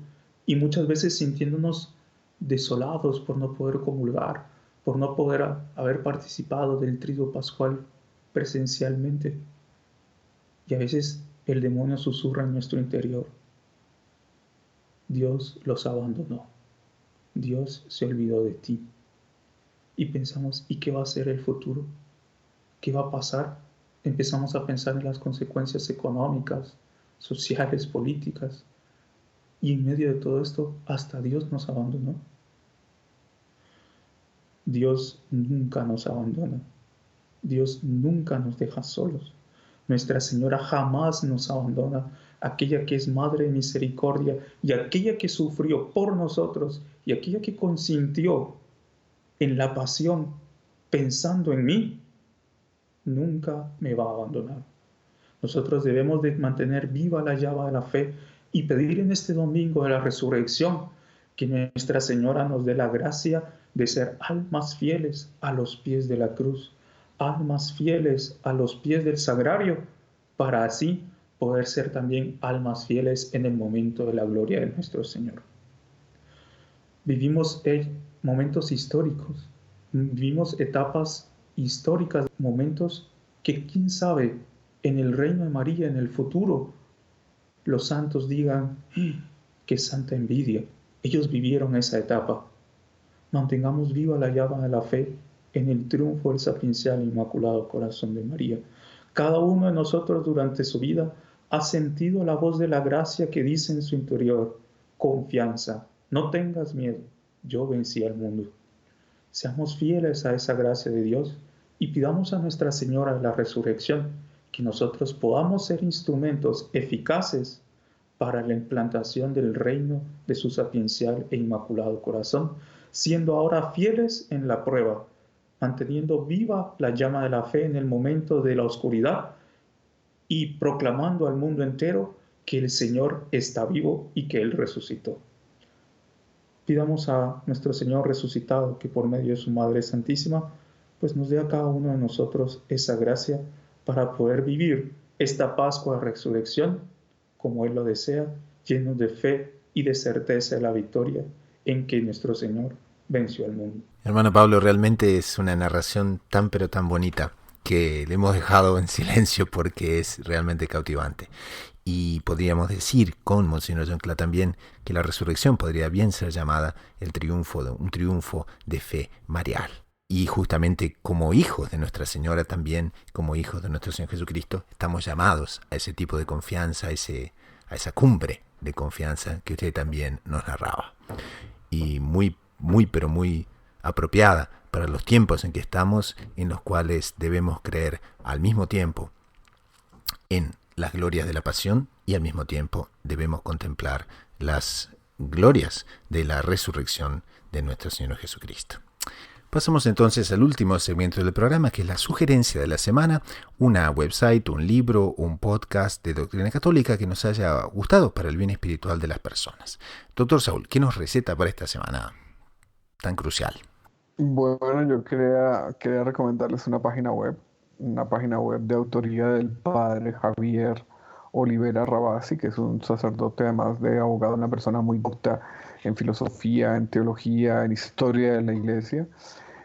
y muchas veces sintiéndonos desolados por no poder comulgar, por no poder haber participado del triduo pascual presencialmente? Y a veces el demonio susurra en nuestro interior: Dios los abandonó, Dios se olvidó de ti. Y pensamos, ¿y qué va a ser el futuro? ¿Qué va a pasar? Empezamos a pensar en las consecuencias económicas, sociales, políticas. Y en medio de todo esto, hasta Dios nos abandonó. Dios nunca nos abandona. Dios nunca nos deja solos. Nuestra Señora jamás nos abandona, aquella que es Madre de Misericordia y aquella que sufrió por nosotros y aquella que consintió en la pasión pensando en mí, nunca me va a abandonar. Nosotros debemos de mantener viva la llama de la fe y pedir en este domingo de la resurrección que Nuestra Señora nos dé la gracia de ser almas fieles a los pies de la cruz, almas fieles a los pies del sagrario, para así poder ser también almas fieles en el momento de la gloria de nuestro Señor. Vivimos momentos históricos, vivimos etapas históricas, momentos que quién sabe en el reino de María, en el futuro, los santos digan: ¡qué santa envidia! Ellos vivieron esa etapa. Mantengamos viva la llama de la fe en el triunfo del sapiencial Inmaculado Corazón de María. Cada uno de nosotros durante su vida ha sentido la voz de la gracia que dice en su interior: confianza, no tengas miedo, yo vencí al mundo. Seamos fieles a esa gracia de Dios y pidamos a Nuestra Señora de la Resurrección que nosotros podamos ser instrumentos eficaces para la implantación del reino de su sapiencial e inmaculado corazón, siendo ahora fieles en la prueba, manteniendo viva la llama de la fe en el momento de la oscuridad y proclamando al mundo entero que el Señor está vivo y que Él resucitó. Pidamos a nuestro Señor resucitado que por medio de su Madre Santísima, pues nos dé a cada uno de nosotros esa gracia para poder vivir esta Pascua de Resurrección como Él lo desea, llenos de fe y de certeza de la victoria en que nuestro Señor venció al mundo. Hermano Pablo, realmente es una narración tan pero tan bonita que le hemos dejado en silencio porque es realmente cautivante. Y podríamos decir con Monseñor John Cla también que la resurrección podría bien ser llamada un triunfo de fe marial. Y justamente como hijos de Nuestra Señora también, como hijos de nuestro Señor Jesucristo, estamos llamados a ese tipo de confianza, a esa cumbre de confianza que usted también nos narraba. Y muy apropiada para los tiempos en que estamos, en los cuales debemos creer al mismo tiempo en las glorias de la pasión y al mismo tiempo debemos contemplar las glorias de la resurrección de nuestro Señor Jesucristo. Pasamos entonces al último segmento del programa, que es la sugerencia de la semana, una website, un libro, un podcast de doctrina católica que nos haya gustado para el bien espiritual de las personas. Doctor Saúl, ¿qué nos receta para esta semana tan crucial? Bueno, yo quería recomendarles una página web de autoría del padre Javier Olivera Rabasi, que es un sacerdote, además de abogado, una persona muy docta en filosofía, en teología, en historia de la Iglesia.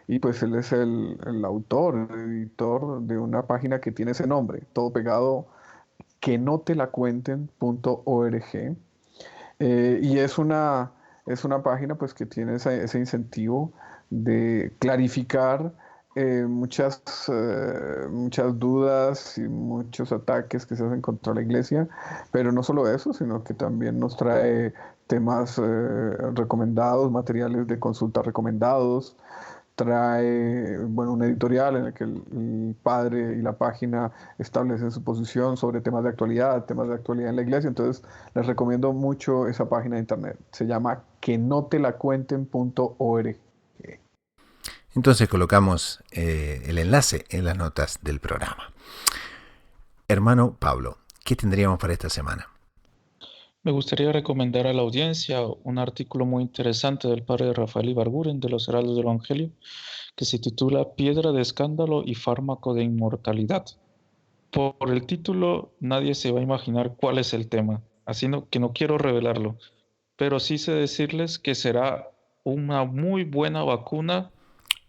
Y pues él es el autor, el editor de una página que tiene ese nombre, todo pegado, quenotelacuenten.org. Y es una página pues que tiene ese incentivo de clarificar muchas dudas y muchos ataques que se hacen contra la Iglesia, pero no solo eso, sino que también nos trae temas recomendados, materiales de consulta recomendados, trae un editorial en el que el padre y la página establecen su posición sobre temas de actualidad en la Iglesia. Entonces les recomiendo mucho esa página de internet, se llama quenotelacuenten.org. Entonces colocamos el enlace en las notas del programa. Hermano Pablo, ¿qué tendríamos para esta semana? Me gustaría recomendar a la audiencia un artículo muy interesante del padre Rafael Ibarguren de los Heraldos del Evangelio que se titula Piedra de escándalo y fármaco de inmortalidad. Por el título nadie se va a imaginar cuál es el tema, así que no quiero revelarlo, pero sí sé decirles que será una muy buena vacuna.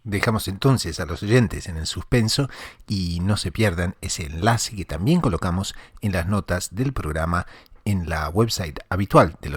Dejamos entonces a los oyentes en el suspenso y no se pierdan ese enlace que también colocamos en las notas del programa en la website habitual de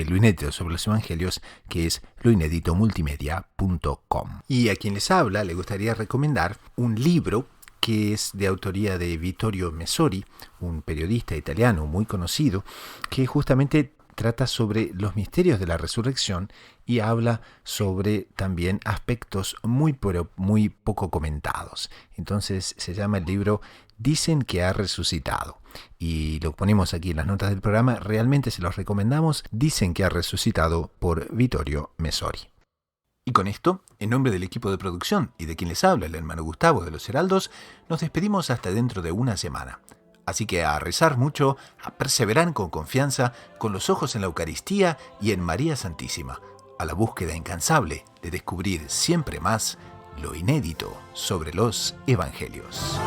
lo inédito sobre los evangelios, que es loineditomultimedia.com. Y a quien les habla le gustaría recomendar un libro que es de autoría de Vittorio Messori, un periodista italiano muy conocido, que justamente trata sobre los misterios de la resurrección y habla sobre también aspectos muy poco comentados. Entonces se llama el libro Dicen que ha resucitado. Y lo ponemos aquí en las notas del programa. Realmente se los recomendamos. Dicen que ha resucitado, por Vittorio Messori. Y con esto, en nombre del equipo de producción y de quien les habla, el hermano Gustavo de los Heraldos, nos despedimos hasta dentro de una semana. Así que a rezar mucho, a perseverar con confianza, con los ojos en la Eucaristía y en María Santísima, a la búsqueda incansable de descubrir siempre más lo inédito sobre los Evangelios.